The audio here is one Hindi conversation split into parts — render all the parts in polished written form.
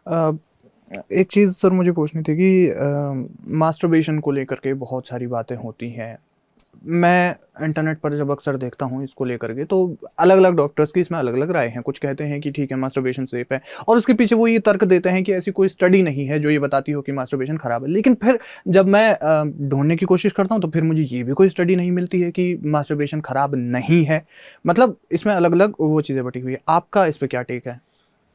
अ, एक चीज़ सर मुझे पूछनी थी कि मास्टरबेशन को लेकर के बहुत सारी बातें होती हैं। मैं इंटरनेट पर जब अक्सर देखता हूँ इसको लेकर के, तो अलग-अलग डॉक्टर्स की इसमें अलग-अलग राय हैं। कुछ कहते हैं कि ठीक है, मास्टरबेशन सेफ है, और उसके पीछे वो ये तर्क देते हैं कि ऐसी कोई स्टडी नहीं है जो ये बताती हो कि मास्टरबेशन खराब है। लेकिन फिर जब मैं ढूँढने की कोशिश करता हूँ तो फिर मुझे ये भी कोई स्टडी नहीं मिलती है कि मास्टरबेशन खराब नहीं है। मतलब इसमें अलग-अलग वो चीज़ें बटी हुई है। आपका इस पे क्या टेक है?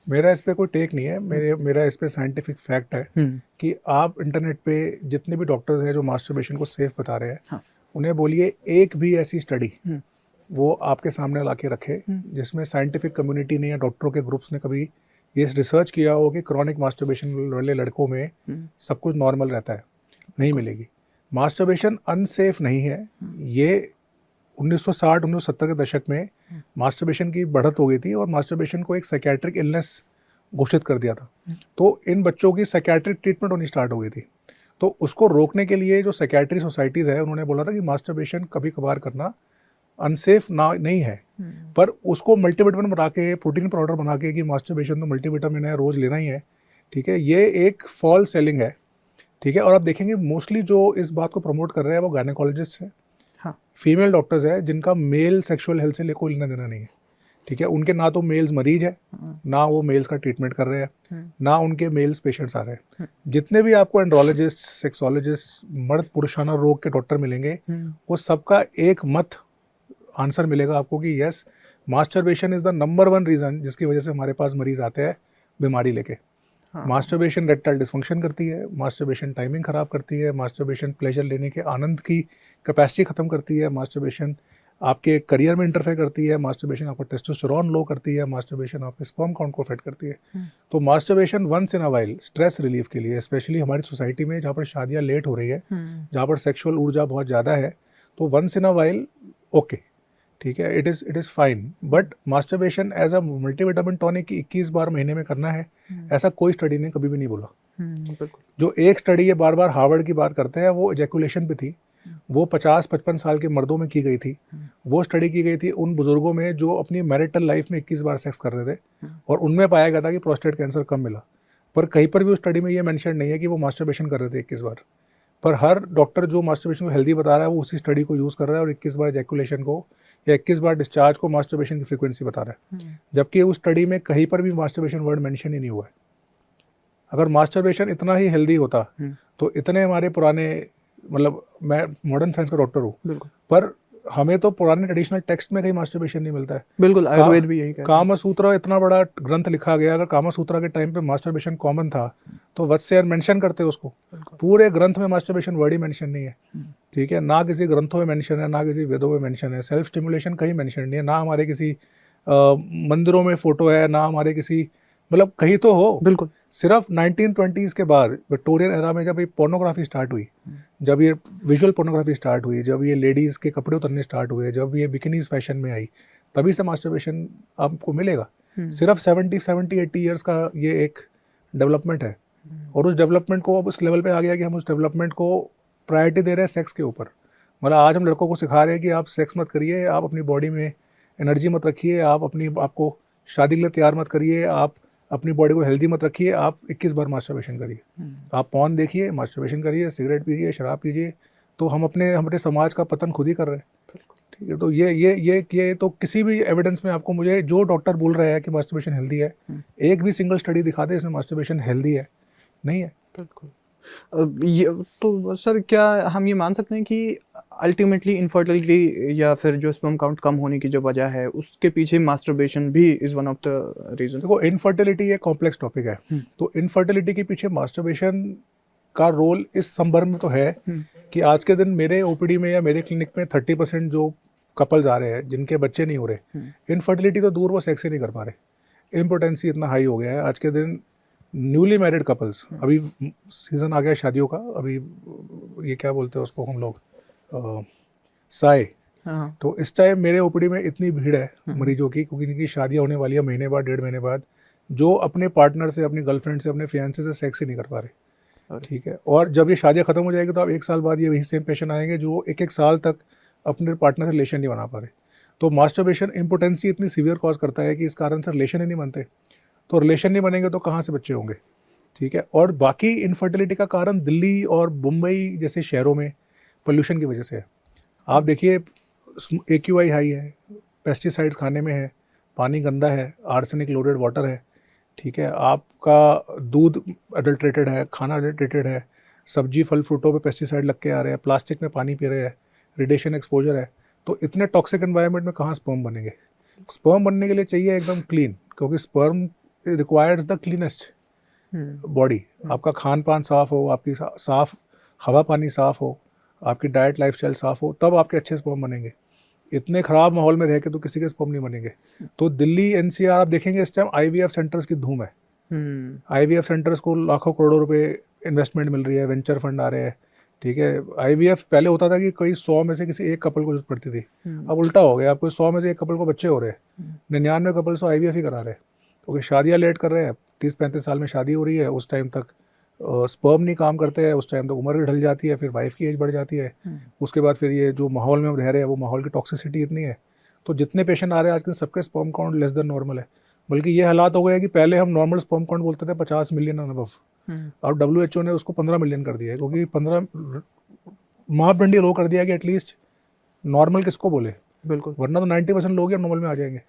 मेरा इस पे कोई टेक नहीं है। हुँ, मेरा इस पे साइंटिफिक फैक्ट है हुँ, कि आप इंटरनेट पे जितने भी डॉक्टर्स हैं जो मास्टरबेशन को सेफ बता रहे हैं, हाँ, उन्हें बोलिए एक भी ऐसी स्टडी हुँ, वो आपके सामने ला के रखे हुँ, जिसमें साइंटिफिक कम्युनिटी ने या डॉक्टरों के ग्रुप्स ने कभी ये रिसर्च किया हो कि क्रॉनिक मास्टरबेशन वाले लड़कों में हुँ, सब कुछ नॉर्मल रहता है। नहीं बिल्कुल। मिलेगी। मास्टरबेशन अनसेफ नहीं है। हुँ, ये 1960-1970 के दशक में हुँ, मास्टरबेशन की बढ़त हो गई थी और मास्टरबेशन को एक साइकियाट्रिक इलनेस घोषित कर दिया था। हुँ, तो इन बच्चों की साइकियाट्रिक ट्रीटमेंट होनी स्टार्ट हो गई थी। तो उसको रोकने के लिए जो साइकियाट्री सोसाइटीज़ है उन्होंने बोला था कि मास्टरबेशन कभी कभार करना अनसेफ ना नहीं है। हुँ, पर उसको मल्टीविटामिन बना के, प्रोटीन पाउडर बना के कि मास्टरबेशन तो मल्टीविटामिन है, रोज़ लेना ही है, ठीक है? ये एक फॉल्स सेलिंग है, ठीक है? और आप देखेंगे मोस्टली जो इस बात को प्रमोट कर रहे हैं वो गायनेकोलॉजिस्ट्स हैं, हाँ, फीमेल डॉक्टर्स हैं जिनका मेल सेक्सुअल हेल्थ से कोई लेना देना नहीं है, ठीक है? उनके ना तो मेल्स मरीज है, हाँ, ना वो मेल्स का ट्रीटमेंट कर रहे हैं, हुँ, ना उनके मेल्स पेशेंट्स आ रहे हैं। हुँ, जितने भी आपको एंड्रोलॉजिस्ट, सेक्सोलॉजिस्ट, मर्द पुरुषाना रोग के डॉक्टर मिलेंगे, हुँ, वो सबका एक मत आंसर मिलेगा आपको कि yes, masturbation is the number one reason जिसकी वजह से हमारे पास मरीज़ आते हैं बीमारी लेके। हाँ, मास्टरबेशन रेक्टाइल डिस्फंक्शन करती है, मास्टरबेशन टाइमिंग ख़राब करती है, मास्टरबेशन प्लेजर लेने के आनंद की कैपेसिटी ख़त्म करती है, मास्टरबेशन आपके करियर में इंटरफेयर करती है, मास्टरबेशन आपका टेस्टोस्टेरोन लो करती है, मास्टरबेशन आपके स्पर्म काउंट को अफेक्ट करती है। हुँ, तो masturbation once in a while stress relief के लिए, स्पेशली हमारी सोसाइटी में जहाँ पर शादियाँ लेट हो रही है, हुँ, जहाँ पर सेक्सुअल ऊर्जा बहुत ज़्यादा है, तो once in a while okay, ठीक है, it is fine. But masturbation as a multivitamin tonic 21 बार महीने में करना है, हुँ, ऐसा कोई स्टडी ने कभी भी नहीं बोला। बिल्कुल। जो एक स्टडी ये बार बार हार्वर्ड की बात करते हैं वो इजैकुलेशन पे थी। हुँ, वो 50-55 साल के मर्दों में की गई थी। हुँ, वो स्टडी की गई थी उन बुजुर्गों में जो अपनी मैरिटल लाइफ में 21 बार सेक्स कर रहे थे, हुँ, और उनमें पाया गया था कि प्रोस्टेट कैंसर कम मिला। पर कहीं पर भी उस स्टडी में ये मेंशन नहीं है कि वो मास्टरबेशन कर रहे थे 21 बार। पर हर डॉक्टर जो मास्टरबेशन को हेल्दी बता रहा है वो उसी स्टडी को यूज़ कर रहा है और 21 बार इजैकुलेशन को या 21 बार डिस्चार्ज को मास्टरबेशन की फ्रीक्वेंसी बता रहा है। हुँ, जबकि उस स्टडी में कहीं पर भी मास्टरबेशन वर्ड मेंशन ही नहीं हुआ है। अगर मास्टरबेशन इतना ही हेल्दी होता हुँ, तो इतने हमारे पुराने, मतलब मैं मॉडर्न साइंस का डॉक्टर हूँ, बिल्कुल। पर हमें तो पुराने ट्रेडिशनल टेक्स्ट में कहीं मास्टरबेशन नहीं मिलता है। बिल्कुल, का आयुर्वेद भी यही कहता है। कामा सूत्र इतना बड़ा ग्रंथ लिखा गया, अगर कामा सूत्र के टाइम पे मास्टरबेशन कॉमन था तो वत्स्यायन मेंशन करते उसको। बिल्कुल। पूरे ग्रंथ में मास्टरबेशन वर्ड ही मेंशन नहीं है, हुँ, ठीक है? ना किसी ग्रंथों में मेंशन है, ना किसी वेदों में मेंशन है, सेल्फ स्टिमुलेशन कहीं मेंशन नहीं है, ना हमारे किसी मंदिरों में फोटो है, ना हमारे किसी, मतलब कहीं तो हो। बिल्कुल। सिर्फ 1920s के बाद विक्टोरियन एरा में जब ये पोर्नोग्राफी स्टार्ट हुई, हुँ, जब ये विजुअल पोर्नोग्राफी स्टार्ट हुई, जब ये लेडीज़ के कपड़े उतरने स्टार्ट हुए, जब ये बिकिनीज फैशन में आई, तभी से मास्टरबेशन आपको मिलेगा। हुँ, सिर्फ 70 80 ईयर्स का ये एक डेवलपमेंट है, हुँ, और उस डेवलपमेंट को अब उस लेवल पे आ गया कि हम उस डेवलपमेंट को प्रायोरिटी दे रहे हैं सेक्स के ऊपर। मतलब आज हम लड़कों को सिखा रहे हैं कि आप सेक्स मत करिए, आप अपनी बॉडी में एनर्जी मत रखिए, आप अपनी आपको शादी के लिए तैयार मत करिए, आप अपनी बॉडी को हेल्दी मत रखिए, आप 21 बार मास्टरबेशन करिए, हुँ, आप पॉर्न देखिए, मास्टरबेशन करिए, सिगरेट पीजिए, शराब पीजिए। तो हम अपने हमारे समाज का पतन खुद ही कर रहे हैं, बिल्कुल। ठीक है? तो ये तो किसी भी एविडेंस में आपको, मुझे जो डॉक्टर बोल रहा है कि मास्टरबेशन हेल्दी है, हुँ, एक भी सिंगल स्टडी दिखा दे इसमें मास्टरबेशन हेल्दी है, नहीं है। बिल्कुल। ये तो सर, क्या हम ये मान सकते हैं कि अल्टीमेटली इनफर्टिलिटी या फिर जो स्पर्म काउंट कम होने की जो वजह है, उसके पीछे मास्टरबेशन भी is one of the reason? देखो, इनफर्टिलिटी एक कॉम्प्लेक्स टॉपिक है। हुँ, तो इनफर्टिलिटी के पीछे मास्टरबेशन का रोल इस संदर्भ में तो है हुँ, कि आज के दिन मेरे ओपीडी में या मेरे क्लिनिक में 30% जो कपल्स आ रहे हैं जिनके बच्चे नहीं हो रहे, हुँ, इनफर्टिलिटी तो दूर, वो सेक्स ही नहीं कर पा रहे। इम्पोर्टेंसी इतना हाई हो गया है आज के दिन। न्यूली मैरिड कपल्स, हुँ, अभी सीज़न आ गया शादियों का, अभी ये क्या बोलते हैं उसको हम लोग, साए। हाँ, तो इस टाइम मेरे ओपीडी में इतनी भीड़ है हुँ, मरीजों की, क्योंकि इनकी शादियाँ होने वाली है महीने बाद, 1.5 महीने बाद, जो अपने पार्टनर से, अपनी गर्लफ्रेंड से, अपने फियांसे से सेक्स ही नहीं कर पा रहे, अरे! ठीक है? और जब ये शादियाँ खत्म हो जाएगी तो अब 1 साल बाद ये वही सेम पेशेंट आएंगे जो एक एक साल तक अपने पार्टनर से रिलेशन नहीं बना पा रहे। तो मास्टरबेशन इम्पोटेंसी इतनी सीवियर कॉज करता है कि इस कारण से रिलेशन ही नहीं बनते। तो रिलेशन नहीं बनेंगे तो कहाँ से बच्चे होंगे? ठीक है। और बाकी इनफर्टिलिटी का कारण दिल्ली और मुंबई जैसे शहरों में पोल्यूशन की वजह से है। आप देखिए AQI हाई है, पेस्टिसाइड्स खाने में है, पानी गंदा है, आर्सेनिक लोडेड वाटर है, ठीक है। आपका दूध अडल्ट्रेटेड है, खाना अडल्ट्रेटेड है, सब्जी फल फ्रूटों पे पेस्टिसाइड लग के आ रहे हैं, प्लास्टिक में पानी पी रहे हैं, रेडिएशन एक्सपोजर है। तो इतने टॉक्सिक एनवायरनमेंट में कहाँ स्पर्म बनेंगे? स्पर्म बनने के लिए चाहिए एकदम क्लीन, क्योंकि sperm requires the cleanest body. आपका खान पान साफ़ हो, आपकी साफ़ हवा पानी साफ़ हो, आपकी डाइट लाइफस्टाइल साफ़ हो, तब आपके अच्छे स्पर्म बनेंगे। इतने ख़राब माहौल में रह के तो किसी के स्पर्म नहीं बनेंगे। तो दिल्ली NCR आप देखेंगे इस टाइम IVF सेंटर्स की धूम है। IVF सेंटर्स को लाखों करोड़ों रुपए इन्वेस्टमेंट मिल रही है, वेंचर फंड आ रहे हैं, ठीक है। IVF पहले होता था कि कोई 100 में से किसी एक कपल को जरूरत पड़ती थी, अब उल्टा हो गया, आपको 100 में से एक कपल को बच्चे हो रहे हैं, 99 कपल्स तो IVF ही करा रहे हैं। क्योंकि शादियाँ लेट कर रहे हैं, 30-35 साल में शादी हो रही है, उस टाइम तक स्पर्म नहीं काम करते हैं, उस टाइम तक उम्र भी ढल जाती है, फिर वाइफ की एज बढ़ जाती है, उसके बाद फिर ये जो माहौल में हम रह रहे हैं वो माहौल की टॉक्सिसिटी इतनी है। तो जितने पेशेंट आ रहे हैं आजकल सबके sperm count less than normal है। बल्कि ये हालात हो गए कि पहले हम नॉर्मल स्पर्म काउंट बोलते थे 50 मिलियन एंड अबव, और WHO ने उसको 15 मिलियन कर दिया है, क्योंकि 15 मापदंड लो कर दिया कि एटलीस्ट नॉर्मल किसको बोले, बिल्कुल, वरना तो 90% लोग ही नॉर्मल में आ जाएंगे।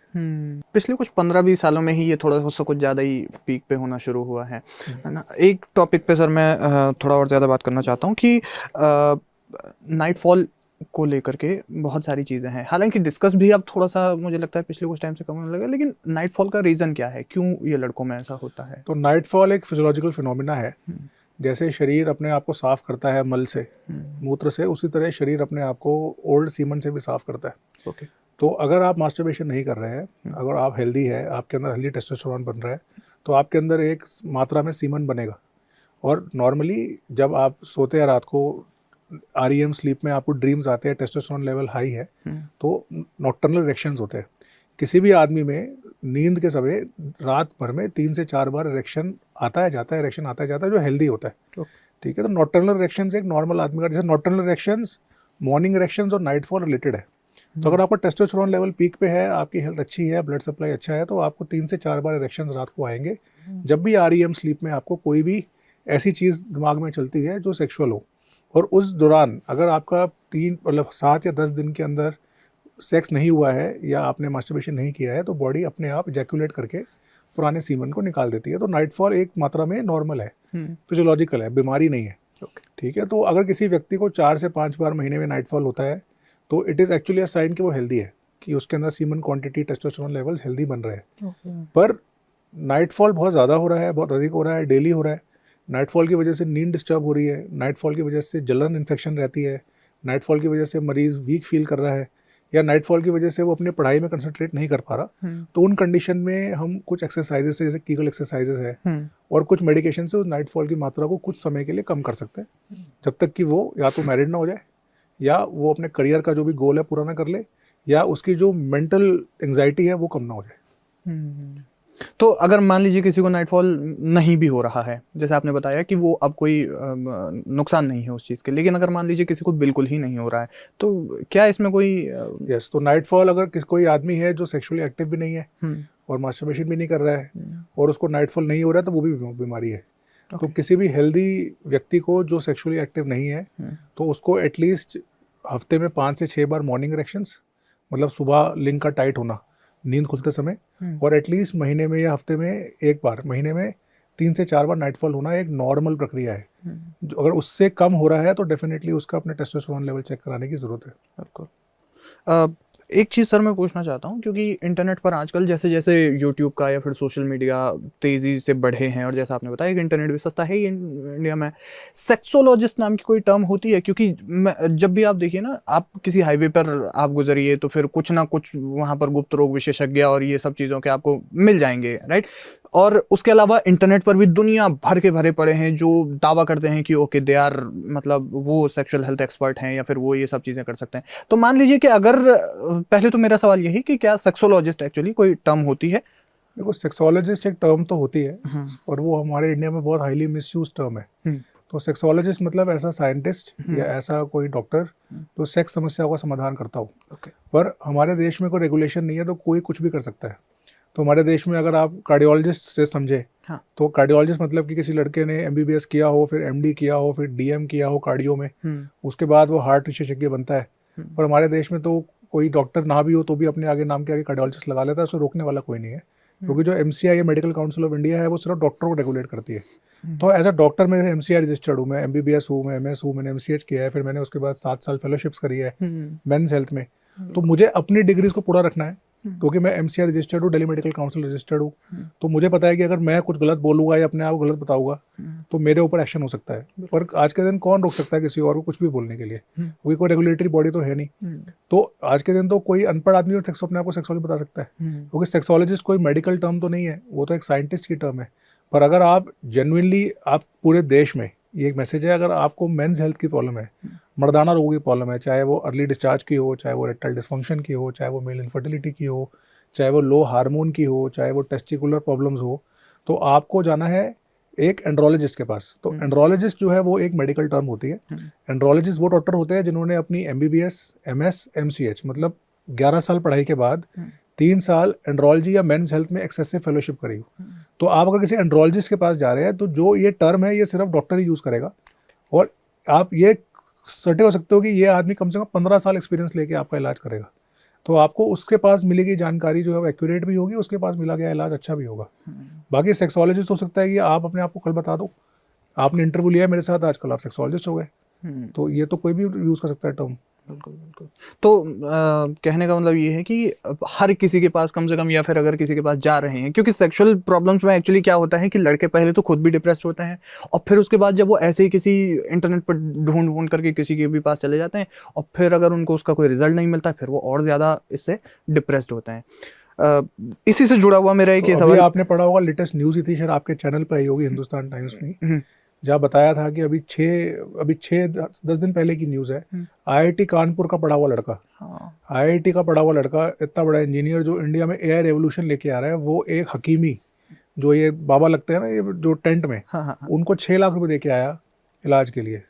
पिछले कुछ 15-20 सालों में ही ये थोड़ा सा कुछ ज़्यादा ही पीक पे होना शुरू हुआ है ना। एक टॉपिक पे सर मैं थोड़ा और ज़्यादा बात करना चाहता हूँ कि नाइटफॉल को लेकर के बहुत सारी चीज़ें हैं, हालांकि डिस्कस भी अब थोड़ा सा मुझे लगता है पिछले कुछ टाइम से कम होने लगा, लेकिन नाइटफॉल का रीज़न क्या है, क्यों ये लड़कों में ऐसा होता है? तो नाइटफॉल एक फिजियोलॉजिकल फिनोमिना है। जैसे शरीर अपने आप को साफ करता है मल से, मूत्र से, उसी तरह शरीर अपने आप को ओल्ड सीमन से भी साफ करता है। ओके। तो अगर आप मास्टरबेशन नहीं कर रहे हैं, अगर आप हेल्दी है, आपके अंदर हेल्दी टेस्टोस्टेरोन बन रहा है, तो आपके अंदर एक मात्रा में सीमन बनेगा। और नॉर्मली जब आप सोते हैं रात को, REM स्लीप में आपको ड्रीम्स आते हैं, टेस्टोस्टेरोन लेवल हाई है, तो नॉक्टर्नल इरेक्शंस होते हैं। किसी भी आदमी में नींद के समय रात भर में 3 से 4 बार इरेक्शन आता है जाता है, इरेक्शन आता है जाता है, जो हेल्दी होता है, ठीक है। तो नॉक्टर्नल इरेक्शंस एक नॉर्मल आदमी का, जैसे नॉक्टर्नल इरेक्शंस, मॉर्निंग इरेक्शंस और नाइटफॉल रिलेटेड है। तो अगर आपका टेस्टोस्टेरोन लेवल पीक पे है, आपकी हेल्थ अच्छी है, ब्लड सप्लाई अच्छा है, तो आपको 3 से 4 बार इरेक्शंस रात को आएंगे। जब भी REM स्लीप में आपको कोई भी ऐसी चीज़ दिमाग में चलती है जो सेक्सुअल हो, और उस दौरान अगर आपका 7 या 10 दिन के अंदर सेक्स नहीं हुआ है या आपने मास्टरबेशन नहीं किया है, तो बॉडी अपने आप इजैक्यूलेट करके पुराने सीमन को निकाल देती है। तो नाइटफॉल एक मात्रा में नॉर्मल है, फिजियोलॉजिकल है, बीमारी नहीं है, ठीक है। तो अगर किसी व्यक्ति को 4 से 5 बार महीने में नाइटफॉल होता है, तो it is actually a sign कि वो हेल्दी है, कि उसके अंदर semen quantity, testosterone levels healthy बन रहे हैं। पर नाइटफॉल बहुत ज़्यादा हो रहा है, बहुत अधिक हो रहा है, डेली हो रहा है। नाइटफॉल की वजह से नींद डिस्टर्ब हो रही है, नाइटफॉल की वजह से जलन इन्फेक्शन रहती है, नाइटफॉल की वजह से मरीज़ वीक फील कर रहा है, या नाइटफॉल की वजह से वो अपनी पढ़ाई में कंसंट्रेट नहीं कर पा रहा, तो उन कंडीशन में हम कुछ एक्सरसाइजेस से, जैसे कीगल एक्सरसाइजेस है और कुछ मेडिकेशन से उस नाइटफॉल की मात्रा को कुछ समय के लिए कम कर सकते हैं, जब तक कि वो या तो मैरिड ना हो जाए, या वो अपने करियर का जो भी गोल है पूरा ना कर ले, या उसकी जो मेंटल एंजाइटी है वो कम ना हो जाए। तो अगर मान लीजिए किसी को नाइटफॉल नहीं भी हो रहा है, जैसे आपने बताया कि वो अब कोई नुकसान नहीं है उस चीज़ के, लेकिन अगर मान लीजिए किसी को बिल्कुल ही नहीं हो रहा है, तो क्या इसमें कोई यस, तो नाइटफॉल अगर कोई आदमी है जो सेक्सुअली एक्टिव भी नहीं है और मास्टरबेशन भी नहीं कर रहा है, और उसको नाइटफॉल नहीं हो रहा है, तो वो भी बीमारी है। तो किसी भी हेल्दी व्यक्ति को जो सेक्सुअली एक्टिव नहीं है, तो उसको एटलीस्ट हफ्ते में 5 से 6 बार मॉर्निंग इरेक्शंस, मतलब सुबह लिंग का टाइट होना नींद खुलते समय, और एटलीस्ट महीने में या हफ्ते में एक बार, महीने में 3 से 4 बार नाइटफॉल होना एक नॉर्मल प्रक्रिया है। जो अगर उससे कम हो रहा है तो डेफिनेटली उसका अपने टेस्टोस्टेरोन लेवल चेक कराने की ज़रूरत है। बिल्कुल। एक चीज़ सर मैं पूछना चाहता हूँ, क्योंकि इंटरनेट पर आजकल जैसे जैसे यूट्यूब का या फिर सोशल मीडिया तेज़ी से बढ़े हैं, और जैसा आपने बताया कि इंटरनेट भी सस्ता है ही इंडिया में, सेक्सोलॉजिस्ट नाम की कोई टर्म होती है? क्योंकि जब भी आप देखिए ना, आप किसी हाईवे पर आप गुजरिए तो फिर कुछ ना कुछ वहाँ पर गुप्त रोग विशेषज्ञ और ये सब चीज़ों के आपको मिल जाएंगे, राइट? और उसके अलावा इंटरनेट पर भी दुनिया भर के भरे पड़े हैं जो दावा करते हैं कि ओके दे आर, मतलब वो सेक्सुअल हेल्थ एक्सपर्ट हैं या फिर वो ये सब चीज़ें कर सकते हैं। तो मान लीजिए कि अगर, पहले तो मेरा सवाल यही कि क्या सेक्सोलॉजिस्ट एक्चुअली कोई टर्म होती है? देखो, सेक्सोलॉजिस्ट एक टर्म तो होती है, और वो हमारे इंडिया में बहुत हाईली मिसयूज टर्म है। तो सेक्सोलॉजिस्ट मतलब ऐसा साइंटिस्ट या ऐसा कोई डॉक्टर जो सेक्स समस्याओं का समाधान करता हो। पर हमारे देश में कोई रेगुलेशन नहीं है, तो कोई कुछ भी कर सकता है। तो हमारे देश में अगर आप कार्डियोलॉजिस्ट से समझे, हाँ। तो कार्डियोलॉजिस्ट मतलब कि किसी लड़के ने एमबीबीएस किया हो, फिर एमडी किया हो, फिर डीएम किया हो कार्डियो में, उसके बाद वो हार्ट विशेषज्ञ बनता है। पर हमारे देश में तो कोई डॉक्टर ना भी हो तो भी अपने आगे नाम के आगे कार्डियोलॉजिस्ट लगा लेता है, उसको रोकने वाला कोई नहीं है, क्योंकि जो एमसीआई है, मेडिकल काउंसिल ऑफ इंडिया है, वो सिर्फ डॉक्टर को रेगुलेट करती है। तो एज अ डॉक्टर मैं एमसीआई रजिस्टर्ड हूँ, मैं एमबीबीएस हूँ, मैं एमएस हूँ, मैंने एमसीएच किया है, फिर मैंने उसके बाद 7 साल फेलोशिप्स करी है मेंस हेल्थ में। तो मुझे अपनी डिग्रीज को पूरा रखना है, क्योंकि मैं एमसीआई रजिस्टर्ड हूँ, दिल्ली मेडिकल काउंसिल रजिस्टर्ड हूँ। तो मुझे पता है कि अगर मैं कुछ गलत बोलूँगा या अपने आप को गलत बताऊँगा तो मेरे ऊपर एक्शन हो सकता है। पर आज के दिन कौन रोक सकता है किसी और को कुछ भी बोलने के लिए, क्योंकि कोई रेगुलेटरी बॉडी तो है नहीं। तो आज के दिन तो कोई अनपढ़ आदमी और अपने आप को सेक्सोलॉजी बता सकता है, क्योंकि सेक्सोलॉजिस्ट कोई मेडिकल टर्म तो नहीं है, वो तो एक साइंटिस्ट की टर्म है। पर अगर आप जेन्युइनली, आप पूरे देश में ये एक मैसेज है, अगर आपको मेंस हेल्थ की प्रॉब्लम है, मर्दाना रोगों की प्रॉब्लम है, चाहे वो अर्ली डिस्चार्ज की हो, चाहे वो इरेक्टाइल डिसफंक्शन की हो, चाहे वो मेल इनफर्टिलिटी की हो, चाहे वो लो हार्मोन की हो, चाहे वो टेस्टिकुलर प्रॉब्लम्स हो, तो आपको जाना है एक एंड्रोलॉजिस्ट के पास। तो एंड्रोलॉजिस्ट जो है वो एक मेडिकल टर्म होती है। एंड्रोलॉजिस्ट वो डॉक्टर होते हैं जिन्होंने अपनी एमबीबीएस, एमएस, एमसीएच मतलब 11 साल पढ़ाई के बाद 3 साल एंड्रोलॉजी या मेंस हेल्थ में एक्सेसिव फेलोशिप करी हो। तो आप अगर किसी एंड्रोलॉजिस्ट के पास जा रहे हैं तो जो ये टर्म है ये सिर्फ डॉक्टर ही यूज़ करेगा, और आप ये सर्टे हो सकते हो कि ये आदमी कम से कम 15 साल एक्सपीरियंस लेके आपका इलाज करेगा। तो आपको उसके पास मिलेगी जानकारी जो है वो एक्यूरेट भी होगी, उसके पास मिला गया इलाज अच्छा भी होगा। बाकी सेक्सोलॉजिस्ट हो सकता है कि आप अपने आप को कल बता दो, आपने इंटरव्यू लिया मेरे साथ, आजकल आप सेक्सोलॉजिस्ट हो गए। तो ये तो कोई भी यूज़ कर सकता है टर्म। बिल्कुल बिल्कुल। तो कहने का मतलब ये है कि हर किसी के पास कम से कम, या फिर अगर किसी के पास जा रहे हैं, क्योंकि सेक्सुअल प्रॉब्लम्स में एक्चुअली क्या होता है कि लड़के पहले तो खुद भी डिप्रेस्ड होते हैं, और फिर उसके बाद जब वो ऐसे ही किसी इंटरनेट पर ढूंढ करके किसी के भी पास चले जाते हैं, और फिर अगर उनको उसका कोई रिजल्ट नहीं मिलता, फिर वो और ज़्यादा इससे डिप्रेस्ड होते हैं। इसी से जुड़ा हुआ मेरा एक तो सवाल, आपने पढ़ा होगा लेटेस्ट न्यूज़ ही थी, शायद आपके चैनल पर आई होगी, हिंदुस्तान टाइम्स में, जहाँ बताया था कि अभी 6-10 दिन पहले की न्यूज़ है, आईआईटी कानपुर का पढ़ा हुआ लड़का, आईआईटी का पढ़ा हुआ लड़का, इतना बड़ा इंजीनियर जो इंडिया में एआई रेवोल्यूशन लेके आ रहा है, वो एक हकीमी जो ये बाबा लगते हैं ना, ये जो टेंट में, उनको 6 लाख रुपए दे के आया इलाज के लिए,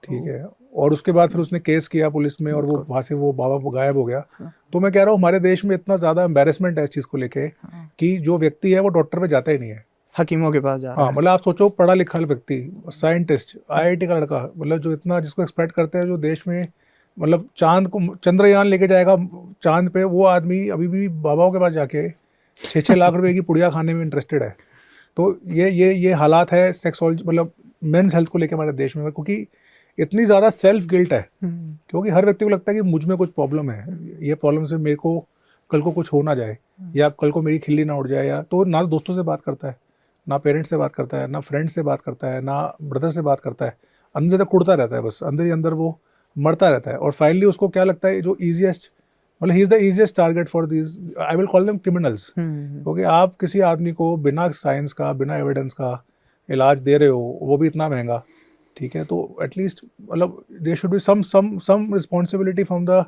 ठीक है। और उसके बाद फिर उसने केस किया पुलिस में, और वो वहाँ से वो बाबा गायब हो गया। तो मैं कह रहा हूँ हमारे देश में इतना ज़्यादा एम्बेरसमेंट है इस चीज़ को लेके कि जो व्यक्ति है वो डॉक्टर पे जाता ही नहीं है, हकीमों के पास जा रहा है। मतलब आप सोचो, पढ़ा लिखा व्यक्ति, साइंटिस्ट, आईआईटी का लड़का, मतलब जो इतना जिसको एक्सपेक्ट करते हैं, जो देश में मतलब चांद को, चंद्रयान लेके जाएगा चांद पे, वो आदमी अभी भी बाबाओं के पास जाके 6-6 लाख रुपए की पुड़िया खाने में इंटरेस्टेड है। तो ये हालात है सेक्सोलॉजी मतलब मेंस हेल्थ को लेकर हमारे देश में, क्योंकि इतनी ज़्यादा सेल्फ गिल्ट है, क्योंकि हर व्यक्ति को लगता है कि मुझ में कुछ प्रॉब्लम है, ये प्रॉब्लम से मेरे को कल को कुछ हो ना जाए, या कल को मेरी खिल्ली ना उड़ जाए, या तो ना दोस्तों से बात करता है, ना पेरेंट्स से बात करता है, ना फ्रेंड्स से बात करता है, ना ब्रदर से बात करता है, अंदर तक कुड़ता रहता है, बस अंदर ही अंदर वो मरता रहता है। और फाइनली उसको क्या लगता है, जो ईजीएस्ट, मतलब he is the easiest target for this, I will call them criminals, क्योंकि आप किसी आदमी को बिना साइंस का, बिना एविडेंस का इलाज दे रहे हो, वो भी इतना महंगा, ठीक है। तो एटलीस्ट मतलब there should be some responsibility from the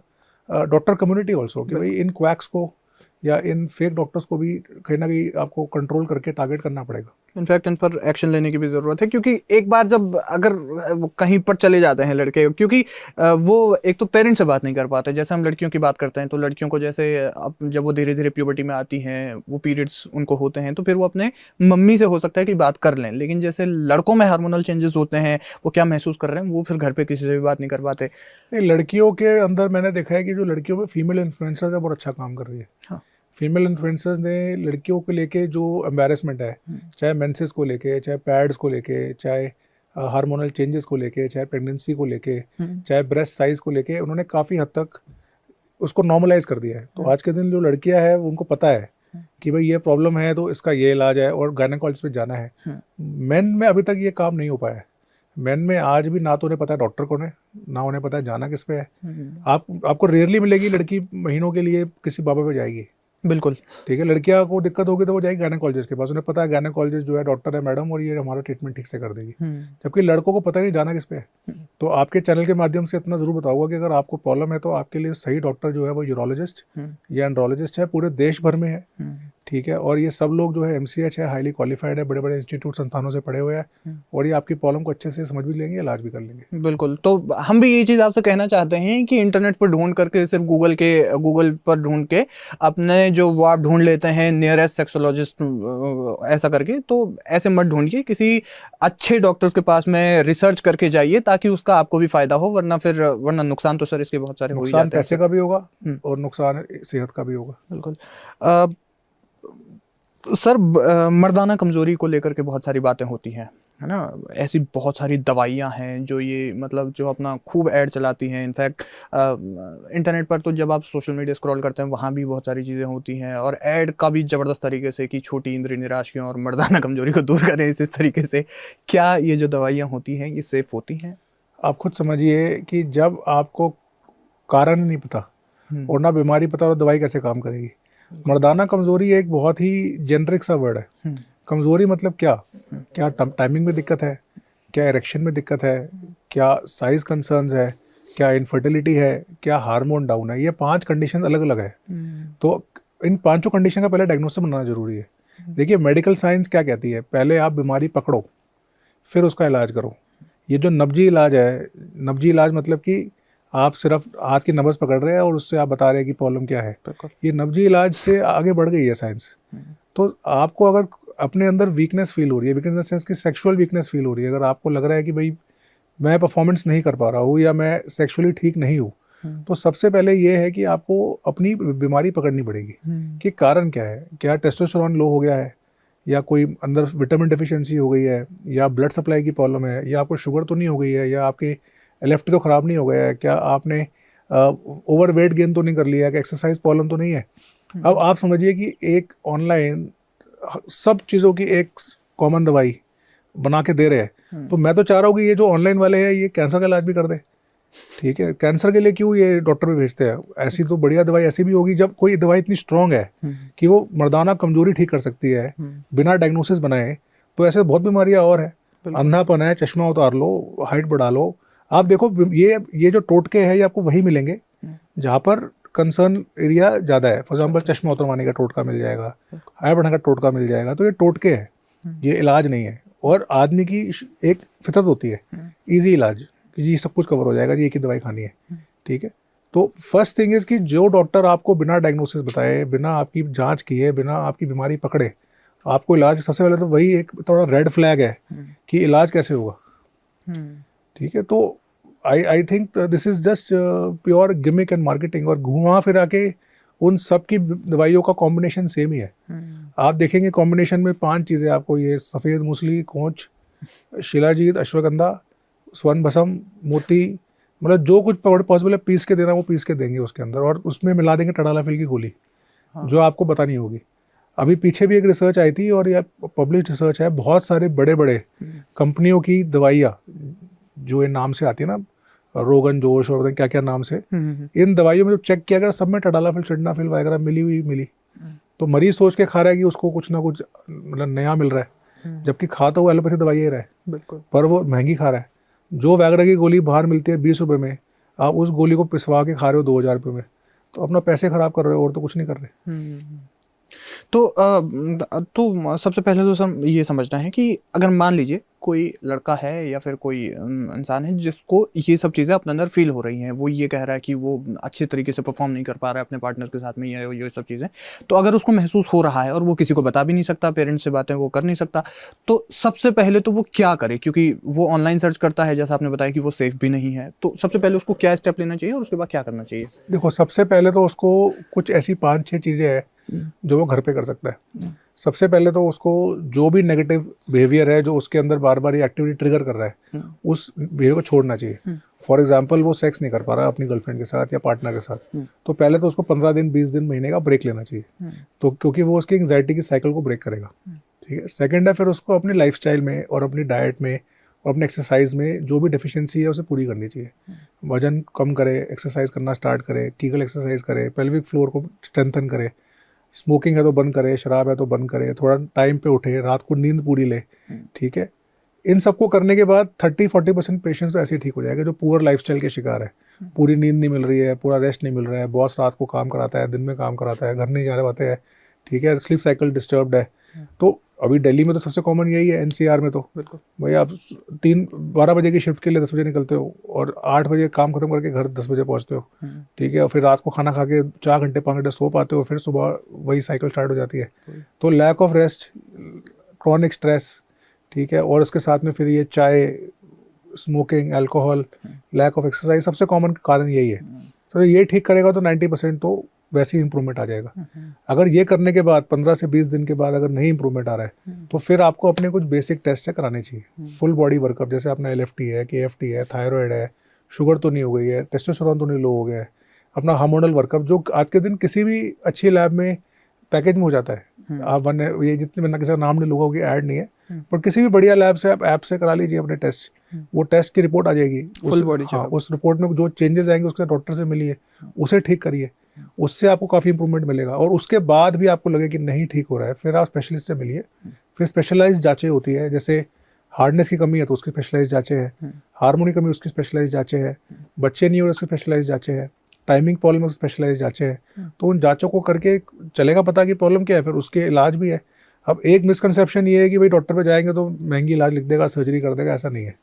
doctor community also, कि भाई इन क्वैक्स को या इन फेक डॉक्टर्स को भी कहीं ना कहीं आपको कंट्रोल करके टारगेट करना पड़ेगा। इनफैक्ट इन पर एक्शन लेने की भी ज़रूरत है, क्योंकि एक बार जब अगर वो कहीं पर चले जाते हैं लड़के, क्योंकि वो एक तो पेरेंट्स से बात नहीं कर पाते। जैसे हम लड़कियों की बात करते हैं, तो लड़कियों को जैसे अब जब वो धीरे धीरे प्यूबर्टी में आती हैं, वो पीरियड्स उनको होते हैं, तो फिर वो अपने मम्मी से हो सकता है कि बात कर लें, लेकिन जैसे लड़कों में हार्मोनल चेंजेस होते हैं, वो क्या महसूस कर रहे हैं, वो फिर घर पर किसी से भी बात नहीं कर पाते। लड़कियों के अंदर मैंने देखा है कि जो लड़कियों में फीमेल इन्फ्लुएंसर्स है, बहुत अच्छा काम कर रही है। हाँ। फीमेल इन्फ्लुएंसर्स ने लड़कियों को लेके जो एम्बैरेसमेंट है, चाहे मेंसेस को लेके, चाहे पैड्स को लेके, चाहे हार्मोनल चेंजेस को लेके, चाहे प्रेगनेंसी को लेके, चाहे ब्रेस्ट साइज को लेके, उन्होंने काफ़ी हद तक उसको नॉर्मलाइज कर दिया है। तो आज के दिन जो लड़कियां हैं उनको पता है कि भाई ये प्रॉब्लम है तो इसका ये इलाज है, और गायनेकोलॉजिस्ट पे जाना है। मेन में अभी तक ये काम नहीं हो पाया है। मेन में आज भी ना तो उन्हें पता है डॉक्टर कौन है, ना उन्हें पता है जाना किस पे है। आपको रेयरली मिलेगी लड़की महीनों के लिए किसी बाबा पे जाएगी, बिल्कुल ठीक है। लड़कियां को दिक्कत होगी तो वो जाएगी गायनेकोलॉजिस्ट के पास, उन्हें पता है गायनेकोलॉजिस्ट जो है डॉक्टर है मैडम, और ये हमारा ट्रीटमेंट ठीक से कर देगी। जबकि लड़कों को पता नहीं जाना किस पे है। तो आपके चैनल के माध्यम से इतना जरूर बताऊंगा कि अगर आपको प्रॉब्लम है तो आपके लिए सही डॉक्टर जो है वो यूरोलॉजिस्ट या एंड्रोलॉजिस्ट है, पूरे देश भर में है। ठीक है, और ये सब लोग जो है MCH है, हाईली क्वालिफाइड है, बड़े बड़े इंस्टीट्यूट संस्थानों से पढ़े हुए हैं, और ये आपकी प्रॉब्लम को अच्छे से समझ भी लेंगे, इलाज भी कर लेंगे। बिल्कुल। तो हम भी ये चीज़ आपसे कहना चाहते हैं कि इंटरनेट पर ढूंढ करके, सिर्फ गूगल पर ढूंढ के अपने जो वो आप ढूंढ लेते हैं नियरेस्ट सेक्सोलॉजिस्ट ऐसा करके, तो ऐसे मत ढूंढिए, किसी अच्छे डॉक्टर्स के पास में रिसर्च करके जाइए, ताकि उसका आपको भी फायदा हो, वरना नुकसान तो सर इसके बहुत सारे हो ही नुकसान जाते हैं। पैसे का भी होगा और नुकसान सेहत का भी होगा। बिल्कुल। सर मर्दाना कमजोरी को लेकर के बहुत सारी बातें होती हैं, है ना। ऐसी बहुत सारी दवाइयाँ हैं जो ये मतलब जो अपना खूब ऐड चलाती हैं। इनफैक्ट इंटरनेट पर तो जब आप सोशल मीडिया स्क्रॉल करते हैं वहाँ भी बहुत सारी चीज़ें होती हैं, और ऐड का भी ज़बरदस्त तरीके से कि छोटी इंद्रिय निराशियों और मर्दाना कमजोरी को दूर करें इस तरीके से। क्या ये जो दवाइयाँ होती हैं ये सेफ़ होती हैं? आप खुद समझिए कि जब आपको कारण ही नहीं पता और ना बीमारी पता, और दवाई कैसे काम करेगी। मर्दाना कमजोरी एक बहुत ही जेनरिक सा वर्ड है। कमजोरी मतलब क्या? क्या टाइमिंग में दिक्कत है, क्या इरेक्शन में दिक्कत है, क्या साइज कंसर्न्स है, क्या इनफर्टिलिटी है, क्या हार्मोन डाउन है। ये 5 कंडीशन अलग अलग है। तो इन 5 कंडीशन का पहले डायग्नोसिस बनाना जरूरी है। देखिए मेडिकल साइंस क्या कहती है, पहले आप बीमारी पकड़ो फिर उसका इलाज करो। ये जो नब्जी इलाज है, नब्जी इलाज मतलब कि आप सिर्फ हाथ की नब्ज पकड़ रहे हैं और उससे आप बता रहे हैं कि प्रॉब्लम क्या है। ये नब्जी इलाज से आगे बढ़ गई है साइंस। तो आपको अगर अपने अंदर वीकनेस फील हो रही है, वीकनेस इन द सेंस की सेक्सुअल वीकनेस फील हो रही है, अगर आपको लग रहा है कि भाई मैं परफॉर्मेंस नहीं कर पा रहा हूँ या मैं सेक्सुअली ठीक नहीं हूँ, तो सबसे पहले ये है कि आपको अपनी बीमारी पकड़नी पड़ेगी कि कारण क्या है। क्या टेस्टोस्टेरोन लो हो गया है, या कोई अंदर विटामिन डेफिशिएंसी हो गई है, या ब्लड सप्लाई की प्रॉब्लम है, या आपको शुगर तो नहीं हो गई है, या आपके लेफ्ट तो ख़राब नहीं हो गया है, क्या आपने ओवर वेट गेन तो नहीं कर लिया है, कि एक्सरसाइज प्रॉब्लम तो नहीं है। अब आप समझिए कि एक ऑनलाइन सब चीज़ों की एक कॉमन दवाई बना के दे रहे हैं, तो मैं तो चाह रहा हूँ कि ये जो ऑनलाइन वाले हैं ये कैंसर का इलाज भी कर दे। ठीक है, कैंसर के लिए क्यों ये डॉक्टर भी भेजते हैं? ऐसी तो बढ़िया दवाई ऐसी भी होगी, जब कोई दवाई इतनी स्ट्रांग है कि वो मर्दाना कमजोरी ठीक कर सकती है बिना डायग्नोसिस बनाए, तो ऐसे बहुत बीमारियां और है। अंधापन है, चश्मा उतार लो, हाइट बढ़ा लो। आप देखो ये जो टोटके हैं ये आपको वही मिलेंगे जहाँ पर कंसर्न एरिया ज़्यादा है। फॉर एग्जाम्पल चश्मा उतरवाने का टोटका मिल जाएगा, हाइट बढ़ाने का टोटका मिल जाएगा। तो ये टोटके है, ये इलाज नहीं है। और आदमी की एक फितरत होती है ईजी इलाज, कि जी सब कुछ कवर हो जाएगा, जी एक ही दवाई खानी है। ठीक है, तो फर्स्ट थिंग इज़ कि जो डॉक्टर आपको बिना डायग्नोसिस बताए, बिना आपकी जांच किए, बिना आपकी बीमारी पकड़े आपको इलाज, सबसे पहले तो वही एक थोड़ा रेड फ्लैग है कि इलाज कैसे होगा। ठीक है, तो I think this is just pure gimmick and marketing, और घुमा फिरा के उन सब की दवाइयों का कॉम्बिनेशन सेम ही है। आप देखेंगे कॉम्बिनेशन में 5 चीज़ें आपको, ये सफ़ेद मूसली, कोंच, शिलाजीत, अश्वगंधा, स्वर्ण भस्म, मोती, मतलब जो कुछ पॉसिबल है पीस के देना वो पीस के देंगे उसके अंदर, और उसमें मिला देंगे टडालाफिल की गोली। जो आपको पता नहीं होगी। अभी पीछे भी एक रिसर्च आई थी, और यह पब्लिश रिसर्च है, बहुत सारे बड़े बड़े कंपनियों की दवाइयाँ जो ये नाम से आती है ना, रोगन जोश और क्या क्या नाम से, इन दवाइयों में जब चेक किया गया सब में टडालाफिल, सिडनाफिल वगैरह मिली। तो मरीज सोच के खा रहा है कि उसको कुछ ना कुछ मतलब नया मिल रहा है, जबकि खा तो वो एलोपैथी दवाई ही रहा है, बिल्कुल, पर वो महंगी खा रहा है। जो वैगरा की गोली बाहर मिलती है 20 रुपये में, आप उस गोली को पिसवा के खा रहे हो 2000 रुपये में, तो अपना पैसे खराब कर रहे हो और तो कुछ नहीं कर रहे। तो सबसे पहले तो सर ये समझना है कि अगर मान लीजिए कोई लड़का है या फिर कोई इंसान है जिसको ये सब चीज़ें अपने अंदर फील हो रही हैं, वो ये कह रहा है कि वो अच्छे तरीके से परफॉर्म नहीं कर पा रहा है अपने पार्टनर के साथ में, या ये सब चीज़ें, तो अगर उसको महसूस हो रहा है और वो किसी को बता भी नहीं सकता, पेरेंट्स से बातें वो कर नहीं सकता, तो सबसे पहले तो वो क्या करे? क्योंकि वो ऑनलाइन सर्च करता है, जैसा आपने बताया कि वो सेफ भी नहीं है, तो सबसे पहले उसको क्या स्टेप लेना चाहिए और उसके बाद क्या करना चाहिए? देखो, सबसे पहले तो उसको कुछ ऐसी 5-6 चीज़ें हैं जो वो घर पे कर सकता है। सबसे पहले तो उसको जो भी नेगेटिव बिहेवियर है जो उसके अंदर बार बार ये एक्टिविटी ट्रिगर कर रहा है, उस बिहेवियर को छोड़ना चाहिए। फॉर एग्जांपल वो सेक्स नहीं कर पा रहा अपनी गर्लफ्रेंड के साथ या पार्टनर के साथ, तो पहले तो उसको 15 दिन, 20 दिन, महीने का ब्रेक लेना चाहिए, तो क्योंकि वो उसकी एंग्जाइटी की साइकिल को ब्रेक करेगा। ठीक है, सेकेंड है फिर उसको अपनी लाइफस्टाइल में और अपनी डाइट में और अपने एक्सरसाइज में जो भी डेफिशिएंसी है उसे पूरी करनी चाहिए। वजन कम करे, एक्सरसाइज करना स्टार्ट करे, कीगल एक्सरसाइज करे, पेल्विक फ्लोर को स्ट्रेंथन करे, स्मोकिंग है तो बंद करे, शराब है तो बंद करे, थोड़ा टाइम पे उठे, रात को नींद पूरी ले। ठीक है, इन सबको करने के बाद 30-40% पेशेंट्स तो ऐसे ही ठीक हो जाएगा जो पुअर लाइफस्टाइल के शिकार है। पूरी नींद नहीं मिल रही है, पूरा रेस्ट नहीं मिल रहा है, बॉस रात को काम कराता है, दिन में काम कराता है, घर नहीं जा रहे होते हैं, ठीक है, स्लीप साइकिल डिस्टर्ब्ड है। तो अभी दिल्ली में तो सबसे कॉमन यही है, एनसीआर में तो बिल्कुल भाई आप 12 बजे की शिफ्ट के लिए 10 बजे निकलते हो और 8 बजे काम खत्म करके घर 10 बजे पहुंचते हो, ठीक है, और फिर रात को खाना खा के 4 घंटे 5 घंटे सो पाते हो, फिर सुबह वही साइकिल स्टार्ट हो जाती है। तो lack of rest, chronic stress, ठीक है, और उसके साथ में फिर ये चाय, smoking, alcohol, lack of exercise, सबसे कॉमन कारण यही है। तो ये ठीक करेगा तो 90% तो वैसे ही इंप्रूवमेंट आ जाएगा। अगर ये करने के बाद 15 से 20 दिन के बाद अगर नहीं इंप्रूवमेंट आ रहा है तो फिर आपको अपने कुछ बेसिक टेस्ट कराने चाहिए, फुल बॉडी वर्कअप, जैसे आपने एलएफटी है, केएफटी है, थायराइड है, शुगर तो नहीं हो गई है, टेस्टोस्टेरोन तो नहीं लो हो गया है, अपना हार्मोनल वर्कअप जो आज के दिन किसी भी अच्छी लैब में पैकेज में हो जाता है। आप ये जितने मैंने किसी का नाम नहीं लूँगा, ऐड नहीं है, पर किसी भी बढ़िया लैब से आप ऐप से करा लीजिए अपने टेस्ट, वो टेस्ट की रिपोर्ट आ जाएगी, फुल बॉडी हाँ, उस रिपोर्ट में जो चेंजेस आएंगे उसके डॉक्टर से मिलिए, उसे ठीक करिए, उससे आपको काफ़ी इंप्रूवमेंट मिलेगा। और उसके बाद भी आपको लगे कि नहीं ठीक हो रहा है, फिर आप स्पेशलिस्ट से मिलिए। फिर स्पेशलाइज जांचें होती है, जैसे हार्डनेस की कमी है तो उसकी स्पेशलाइज जांचें हैं, हार्मोन की कमी उसकी स्पेशलाइज जांचें हैं, बच्चे नहीं हो रहे उसकी स्पेशलाइज जांचें हैं, टाइमिंग प्रॉब्लम स्पेशलाइज जांचें हैं। तो उन जांचों को करके चलेगा पता कि प्रॉब्लम क्या है, फिर उसके इलाज भी है। अब एक मिसकंसेप्शन ये है कि भाई डॉक्टर पे जाएंगे तो महंगी इलाज लिख देगा, सर्जरी कर देगा, ऐसा नहीं है,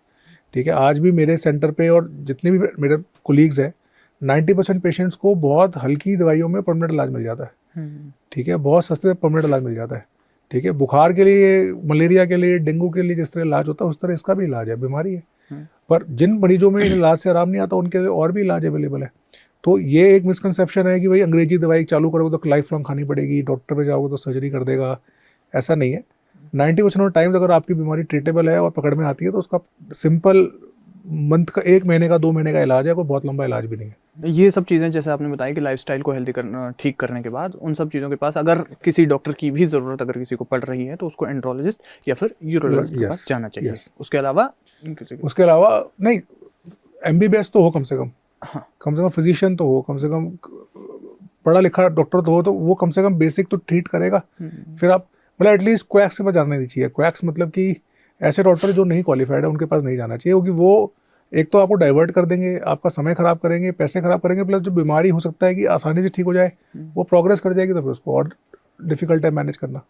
ठीक है। आज भी मेरे सेंटर पे और जितने भी मेरे कोलीग्स हैं, 90% पेशेंट्स को बहुत हल्की दवाइयों में परमानेंट इलाज मिल जाता है, ठीक है, बहुत सस्ते परमानेंट इलाज मिल जाता है, ठीक है। बुखार के लिए, मलेरिया के लिए, डेंगू के लिए जिस तरह इलाज होता है उस तरह इसका भी इलाज है, बीमारी है। पर जिन मरीजों में इलाज से आराम नहीं आता उनके लिए और भी इलाज अवेलेबल है। तो ये एक मिसकंसेप्शन है कि भाई अंग्रेजी दवाई चालू करोगे तो लाइफ लॉन्ग खानी पड़ेगी, डॉक्टर पे जाओगे तो सर्जरी कर देगा, ऐसा नहीं है। 90% ऑफ टाइम्स अगर आपकी बीमारी ट्रीटेबल है और पकड़ में आती है तो उसका सिंपल मंथ का, 1 महीने का, 2 महीने का इलाज है, कोई बहुत लंबा इलाज भी नहीं है। ये सब चीज़ें जैसे आपने बताया कि लाइफस्टाइल को हेल्दी करना, ठीक करने के बाद उन सब चीज़ों के पास अगर किसी डॉक्टर की भी ज़रूरत अगर किसी को पड़ रही है तो उसको एंड्रोलॉजिस्ट या फिर यूरोलॉजिस्ट के पास जाना चाहिए। उसके अलावा नहीं, एमबीबीएस तो हो कम से कम फिजिशियन तो हो, कम से कम पढ़ा लिखा डॉक्टर तो हो, तो वो कम से कम बेसिक तो ट्रीट करेगा। फिर आप मतलब एटलीस्ट क्वैक्स के पास जाना नहीं चाहिए। क्वैक्स मतलब कि ऐसे डॉक्टर जो नहीं क्वालिफाइड है उनके पास नहीं जाना चाहिए, क्योंकि वो एक तो आपको डाइवर्ट कर देंगे, आपका समय खराब करेंगे, पैसे खराब करेंगे, प्लस जो बीमारी हो सकता है कि आसानी से ठीक हो जाए वो प्रोग्रेस कर जाएगी, तो फिर उसको और डिफिकल्ट है मैनेज करना।